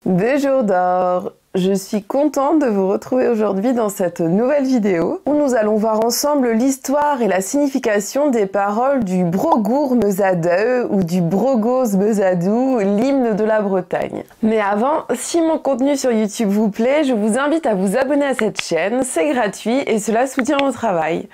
Des jours d'or. Je suis contente de vous retrouver aujourd'hui dans cette nouvelle vidéo où nous allons voir ensemble l'histoire et la signification des paroles du Brogour Mezadeu ou du Brogoz Mezadou, l'hymne de la Bretagne. Mais avant, si mon contenu sur YouTube vous plaît, je vous invite à vous abonner à cette chaîne, c'est gratuit et cela soutient mon travail.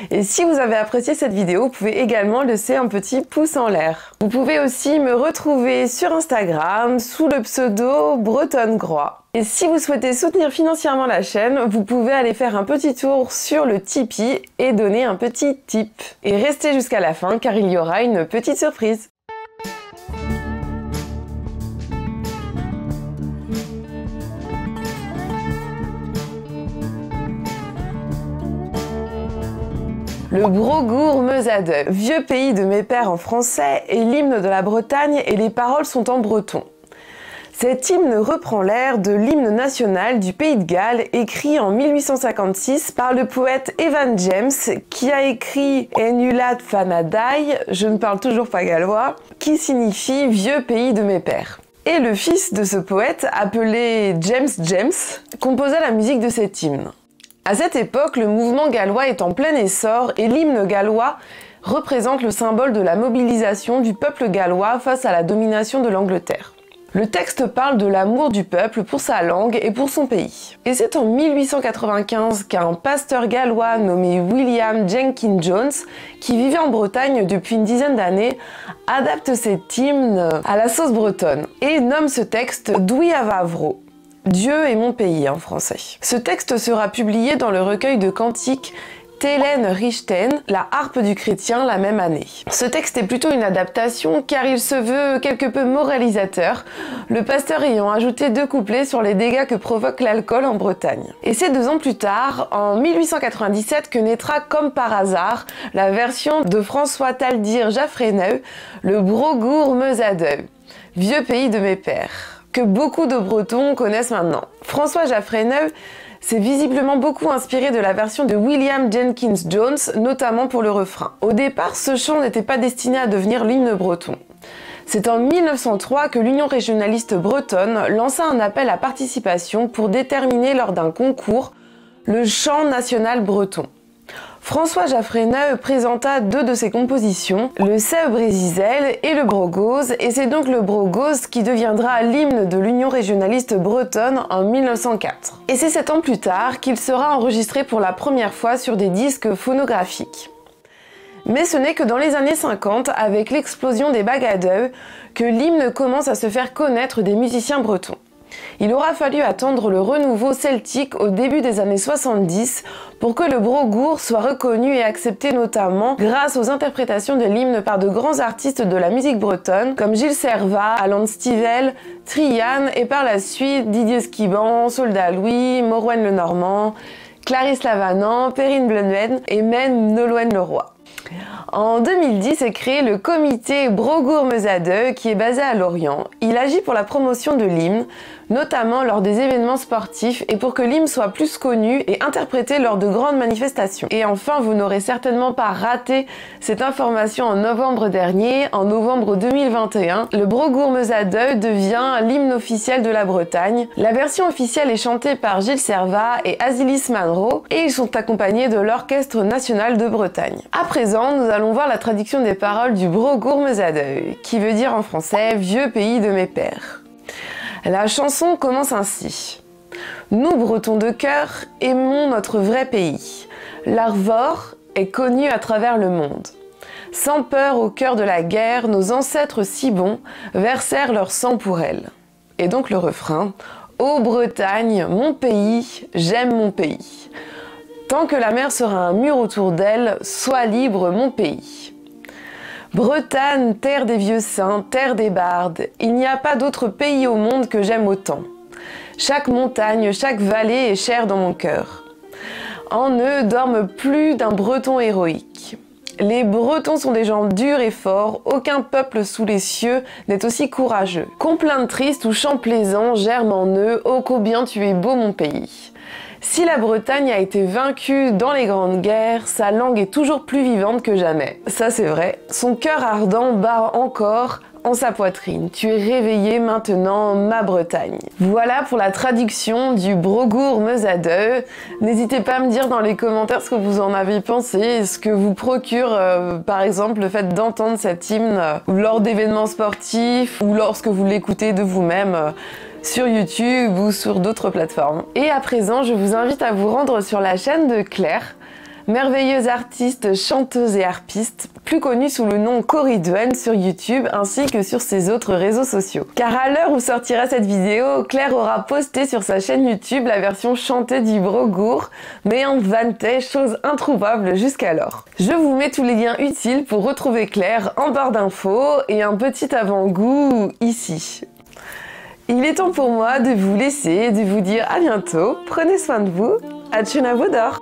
Et si vous avez apprécié cette vidéo, vous pouvez également laisser un petit pouce en l'air. Vous pouvez aussi me retrouver sur Instagram sous le pseudo BretonneGroix. Et si vous souhaitez soutenir financièrement la chaîne, vous pouvez aller faire un petit tour sur le Tipeee et donner un petit tip. Et restez jusqu'à la fin car il y aura une petite surprise. Le Brogour Mezadeu, vieux pays de mes pères en français, est l'hymne de la Bretagne et les paroles sont en breton. Cet hymne reprend l'air de l'hymne national du Pays de Galles, écrit en 1856 par le poète Evan James, qui a écrit Enulat Fanadai, je ne parle toujours pas gallois, qui signifie vieux pays de mes pères. Et le fils de ce poète, appelé James James, composa la musique de cet hymne. À cette époque, le mouvement gallois est en plein essor et l'hymne gallois représente le symbole de la mobilisation du peuple gallois face à la domination de l'Angleterre. Le texte parle de l'amour du peuple pour sa langue et pour son pays. Et c'est en 1895 qu'un pasteur gallois nommé William Jenkins Jones, qui vivait en Bretagne depuis une dizaine d'années, adapte cet hymne à la sauce bretonne et nomme ce texte Dwi Avavro. Dieu est mon pays en français. Ce texte sera publié dans le recueil de cantiques Telen Richten, la harpe du chrétien, la même année. Ce texte est plutôt une adaptation car il se veut quelque peu moralisateur, le pasteur ayant ajouté 2 couplets sur les dégâts que provoque l'alcool en Bretagne. Et c'est 2 ans plus tard, en 1897, que naîtra comme par hasard la version de François Taldir Jaffreneu, le Brogour Mezadeu, vieux pays de mes pères, que beaucoup de Bretons connaissent maintenant. François Jaffreneu s'est visiblement beaucoup inspiré de la version de William Jenkins Jones, notamment pour le refrain. Au départ, ce chant n'était pas destiné à devenir l'hymne breton. C'est en 1903 que l'Union régionaliste bretonne lança un appel à participation pour déterminer lors d'un concours le chant national breton. François Jaffreneu présenta 2 de ses compositions, le Sèvres-et-Zizel et le Brogoz, et c'est donc le Brogoz qui deviendra l'hymne de l'Union régionaliste bretonne en 1904. Et c'est 7 ans plus tard qu'il sera enregistré pour la première fois sur des disques phonographiques. Mais ce n'est que dans les années 50, avec l'explosion des bagadeux, que l'hymne commence à se faire connaître des musiciens bretons. Il aura fallu attendre le renouveau celtique au début des années 70 pour que le Brogour soit reconnu et accepté, notamment grâce aux interprétations de l'hymne par de grands artistes de la musique bretonne comme Gilles Servat, Alan Stivell, Trian et par la suite Didier Skiban, Soldat Louis, Morwen Lenormand, Clarisse Lavanant, Perrine Blenwen et même Nolwenn Leroy. En 2010 est créé le comité Brogour Mezadeu qui est basé à Lorient. Il agit pour la promotion de l'hymne, notamment lors des événements sportifs et pour que l'hymne soit plus connu et interprété lors de grandes manifestations. Et enfin, vous n'aurez certainement pas raté cette information en novembre dernier, en novembre 2021, le Brogour Mezadeu devient l'hymne officiel de la Bretagne. La version officielle est chantée par Gilles Servat et Azilis Manro et ils sont accompagnés de l'Orchestre national de Bretagne. À présent, nous allons voir la traduction des paroles du Brogour Mezadeu, qui veut dire en français « vieux pays de mes pères ». La chanson commence ainsi. Nous, Bretons de cœur, aimons notre vrai pays. L'Arvor est connu à travers le monde. Sans peur au cœur de la guerre, nos ancêtres si bons versèrent leur sang pour elle. Et donc le refrain. Ô Bretagne, mon pays, j'aime mon pays. Tant que la mer sera un mur autour d'elle, sois libre mon pays. Bretagne, terre des vieux saints, terre des bardes, il n'y a pas d'autre pays au monde que j'aime autant. Chaque montagne, chaque vallée est chère dans mon cœur. En eux dorment plus d'un breton héroïque. Les Bretons sont des gens durs et forts, aucun peuple sous les cieux n'est aussi courageux. Complaintes tristes ou chants plaisants germent en eux, ô combien tu es beau mon pays. Si la Bretagne a été vaincue dans les grandes guerres, sa langue est toujours plus vivante que jamais. Ça c'est vrai. Son cœur ardent bat encore en sa poitrine. Tu es réveillé maintenant, ma Bretagne. Voilà pour la traduction du Brogour Meusade. N'hésitez pas à me dire dans les commentaires ce que vous en avez pensé, ce que vous procure par exemple le fait d'entendre cet hymne lors d'événements sportifs ou lorsque vous l'écoutez de vous-même sur YouTube ou sur d'autres plateformes. Et à présent, je vous invite à vous rendre sur la chaîne de Claire, merveilleuse artiste, chanteuse et harpiste, plus connue sous le nom Coridwen sur YouTube ainsi que sur ses autres réseaux sociaux. Car à l'heure où sortira cette vidéo, Claire aura posté sur sa chaîne YouTube la version chantée du Brogour, mais en vantait, chose introuvable jusqu'alors. Je vous mets tous les liens utiles pour retrouver Claire en barre d'infos et un petit avant-goût ici. Il est temps pour moi de vous laisser et de vous dire à bientôt, prenez soin de vous, à Tchunabodor.